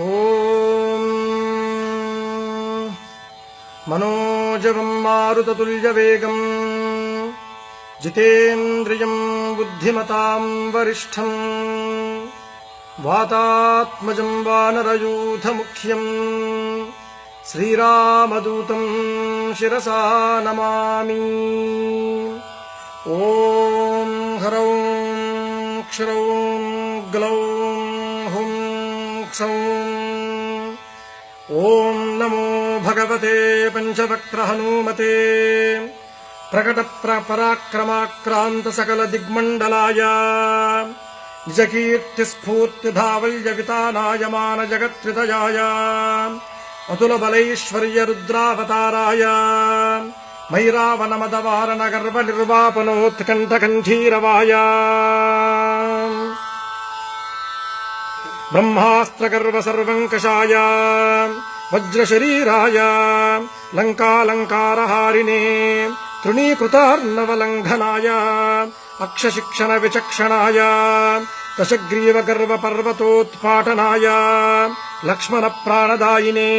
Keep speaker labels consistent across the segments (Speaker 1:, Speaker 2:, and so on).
Speaker 1: ఓం మనోజవం మారుతతుల్యవేగం జితేంద్రియం బుద్ధిమతాం వరిష్ఠం వాతాత్మజం వానరయూథముఖ్యం శ్రీరామదూతం శిరసా నమామి. ఓం హ్రౌం క్షరౌం గ్లౌం హుం క్షౌం. ఓం నమో భగవతే పంచవక్త్ర హనుమతే ప్రకట పరాక్రమాక్రాంత సకల దిగ్మండలాయ నిజకీర్తి స్ఫూర్తి ధావల్య వితానాయ మాన జగత్రితయాయ అతుల బలైశ్వర్య రుద్రావతారాయ మైరావణ మదవారణ గర్వ నిర్వాపనోత్కంఠ కంఠీరవాయ బ్రహ్మాస్త్ర గర్వ సర్వంకషాయ వజ్రశరీరాయ లంకాలంకారహారిణే తృణీకృతార్ణవలంఘనాయ అక్షశిక్షణ విచక్షణాయ దశగ్రీవ గర్వ పర్వతోత్పాటనాయ లక్ష్మణ ప్రాణదాయినే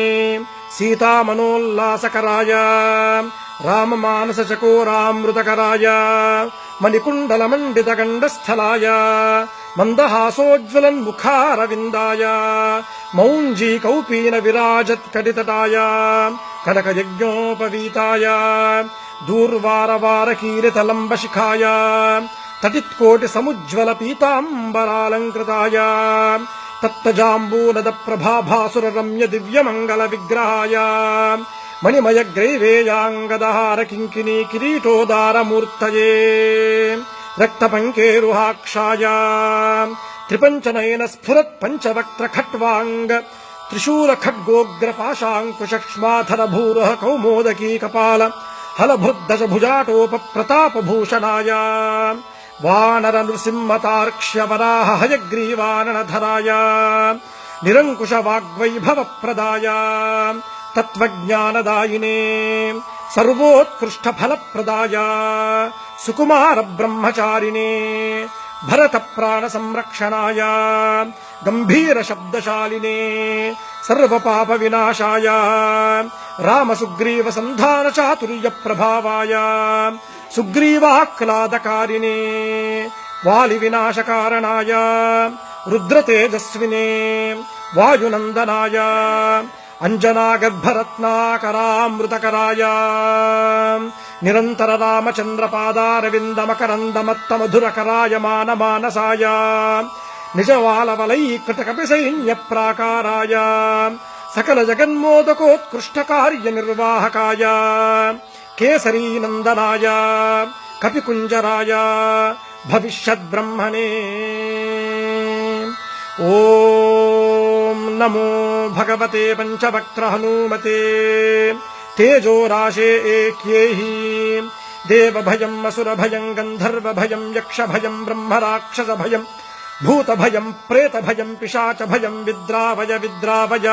Speaker 1: సీతామనోల్లాసకరాయ రామమానస చకోరామృతకరాయ మణికుండలమండిత గండస్థలాయ మందహాసోజ్వలన్ముఖారవిందాయ మౌంజీ కౌపీన విరాజత్కటితటాయ కనకయజ్ఞోపవీతాయ దూర్వారవారకీరితలంబశిఖాయ తటిత్కోటి సముజ్వల పీతాంబరాలంకృతాయ తత్తజాంబూనద ప్రభాభాసుర రమ్య దివ్యమంగళ విగ్రహాయ మణిమయ గ్రైవేయాంగదహార కింకినీ కిరీటోదారమూర్తయే రక్తపంకేరుహాక్షాయ త్రిపంచనయన స్ఫురత్ పంచవక్త్ర ఖట్వాంగ త్రిశూల ఖడ్గోగ్ర పాశాంకుశక్ష్మాధర భూరః కౌమోదకీ కపాల హలభృద్దశ భుజాటోప ప్రతాపభూషణాయ వానర నృసింహతార్క్ష్య వరాహ హయగ్రీవాననధరాయ నిరంకుశ వాగ్వైభవ ప్రదాయ తత్వజ్ఞానదాయినే సర్వోత్కృష్ట ఫలప్రదాయ సుకుమార బ్రహ్మచారిణే భరత ప్రాణ సంరక్షణాయ గంభీర శబ్దశాలినే సర్వపాప వినాశాయ రామ సుగ్రీవ సంధాన చాతుర్య ప్రభావాయ సుగ్రీవాహ్లాదకారిణే వాలి వినాశకారణాయ రుద్రతేజస్వినే వాయునందనాయ అంజనాగర్భరత్నాకరామృతకరాయ నిరంతర రామచంద్ర పాదారవిందమకరందమత్త మధురకరాయ మానమానసాయ నిజవాలవలైకృత కపి సైన్య ప్రాకారాయ సకల జగన్మోదకోత్కృష్ట కార్య నిర్వాహకాయ కేసరీనందనాయ కపికుంజరాయ భవిష్యద్బ్రహ్మణే. ఓం నమో భగవతే పంచవక్త్ర హనుమతే తేజోరాశే ఏక్యేహి దేవభయం అసురభయం గంధర్వభయం యక్షభయం బ్రహ్మరాక్షసభయం భూతభయం ప్రేతభయం పిశాచభయం విద్రావయ విద్రావయ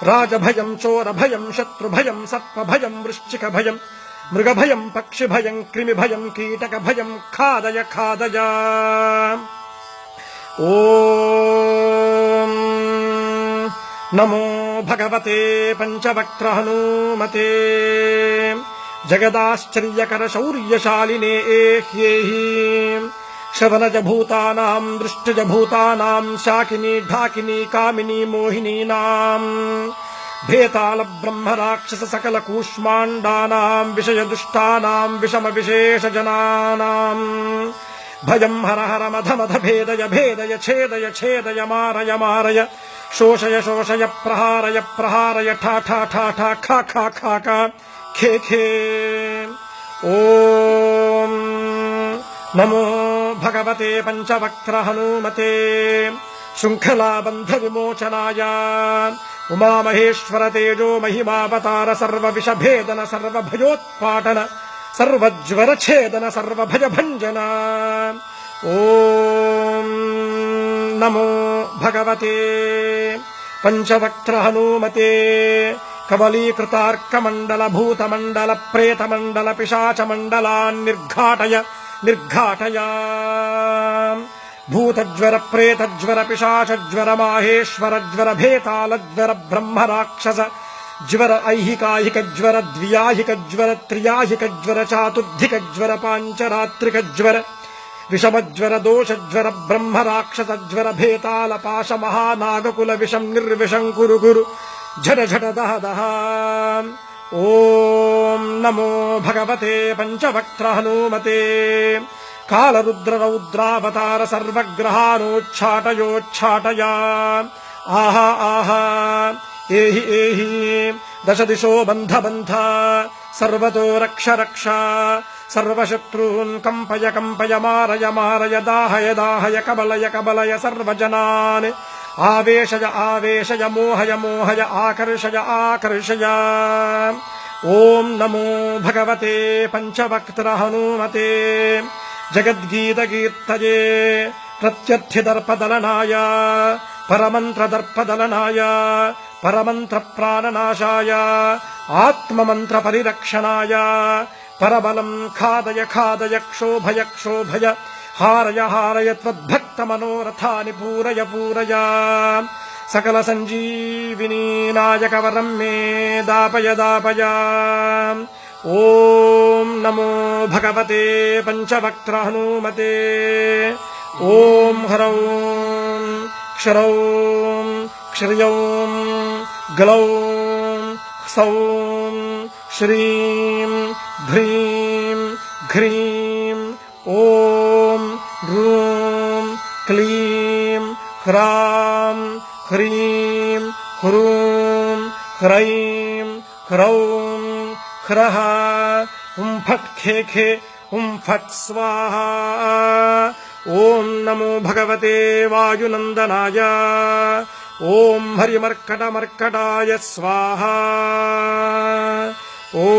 Speaker 1: రాజభయం చోరభయం శత్రుభయం సర్పభయం వృశ్చికభయం మృగభయం పక్షిభయం క్రిమిభయం కీటకభయం ఖాదయ ఖాదయ. ఓం నమో భగవతే పంచవక్త్ర హనుమతే జగదాశ్చర్యకర శౌర్యశాలినే ఏహ్యేహి శవనజ భూతానాం దృష్టజ భూతానాం శాకినీ ఢాకినీ కామినీ మోహినీనాం భేతాళ బ్రహ్మ రాక్షస సకల కూష్మాండానాం విషయ దుష్టానాం విషమ విశేష జనానాం భయం హర హర మధ మధ భేదయ భేదయ ఛేదయ ఛేదయ మారయ మారయ శోషయ శోషయ ప్రహారయ ప్రహారయ ఠా ఠా ఠా ఠా ఖా ఖా ఖా ఖా ఖే ఖే. ఓం నమో భగవతే పంచవక్త్ర హనుమతే శృంఖలాబంధ విమోచనాయ ఉమామహేశ్వర తేజో మహిమావతార సర్వ విషభేదన సర్వభయోత్పాటన సర్వజ్వరఛేదన సర్వభయభంజన. ఓం నమో భగవతే పంచవక్త్ర హనుమతే కబలీకృతార్కమండల భూతమండల ప్రేతమండల పిశాచమండలాన్ నిర్ఘాటయ నిర్ఘాటయ. भूतज्वर प्रेतज्वर पिशाचज्वर माहेश्वर ज्वर भेतालज्वर ब्रह्म राक्षस ज्वर ऐहिकाहिक ज्वर द्व्याहिक ज्वर त्रियाहिक ज्वर चातुर्धिक ज्वर पांचरात्रिक ज्वर विषमज्वर दोषज्वर ब्रह्म राक्षस ज्वर भेताल पाश महानागकुल विषम निर्विषं कुरु कुरु झट झट दह दह। ओम नमो भगवते पंचवक्त्र हनुमते कालरुद्र रौद्रावतार सर्वग्रहानोच्छाटयोच्छाटया। आहा आहा एहि एहि दश दिशो बन्ध बन्ध सर्वतो रक्ष रक्ष सर्वशत्रून् कम्पय कम्पय मारय मारय दाहय दाहय कबलय कबलय सर्वजनान् आवेशय आवेशय मोहय मोहय आकर्षय आकर्षय। ओम नमो भगवते पंचवक्त्र हनुमते जगद्गीतकीर्तये प्रत्यर्थिदर्पदलनाय परमन्त्रदर्पदलनाय परमन्त्रप्राणनाशाय आत्ममन्त्रपरिरक्षणाय परबलं खादय खादय क्षोभय क्षोभय हारय हारय त्वद्भक्तमनोरथानि पूरय पूरय। सकलसञ्जीविनी नायकवरं मे दापय दापय। ओम नमो भगवते पंचवक्त्र हनुमते। ओम ह्रौं क्षरौं क्षर्यौं ग्लौं सौं श्रीं ह्रीं घ्रीं ओम ह्रूं क्लीं ह्रां ह्रीं ह्रूं ह्रैं ह्रौं ह्रः हुं फट् खे खे हुं फट् स्वाहा। ओम नमो भगवते वायुनंदनाय। ओम हरिमर्कटमर्कटाय स्वाहा। ओम